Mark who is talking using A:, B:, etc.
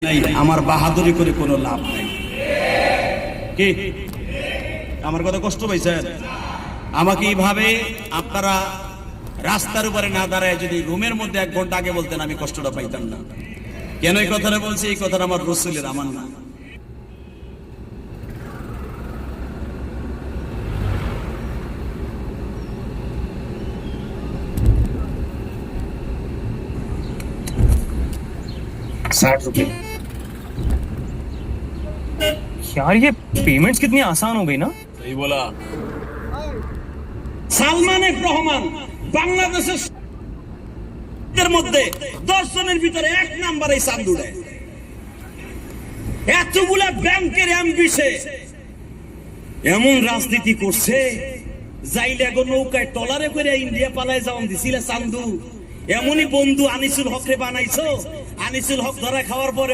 A: নাই, আমার বাহাদুরি করে কোনো লাভ নাই। কি আমার কথা কষ্ট পাইছেন? আমাকে এইভাবে আপনারা রাস্তার উপরে না দাঁড়ায় যদি রুমের মধ্যে 1 ঘন্টা আগে বলতেন আমি কষ্টটা পাইতাম না। কেন এই কথাটা বলছি? এই কথাটা আমার রসুলের, আমার না।
B: ₹60 यार, ये पेमेंट्स कितनी आसान हो गई ना।
A: सही बोला। সালমান এফ রহমান বাংলাদেশের মধ্যে 10 জনের ভিতরে 1 নম্বরে চান্দুড়ে। এতগুলা ব্যাংকের এমবিসে এমন রাজনীতি করছে, যাইলে গো নৌকায় টলারে করে ইন্ডিয়া পালায় যাওয়ান দিছিল চান্দু। এমনই বন্ধু আনিসুল হকরে বানাইছো। আনিসুল হক ধরা খাওয়ার পরে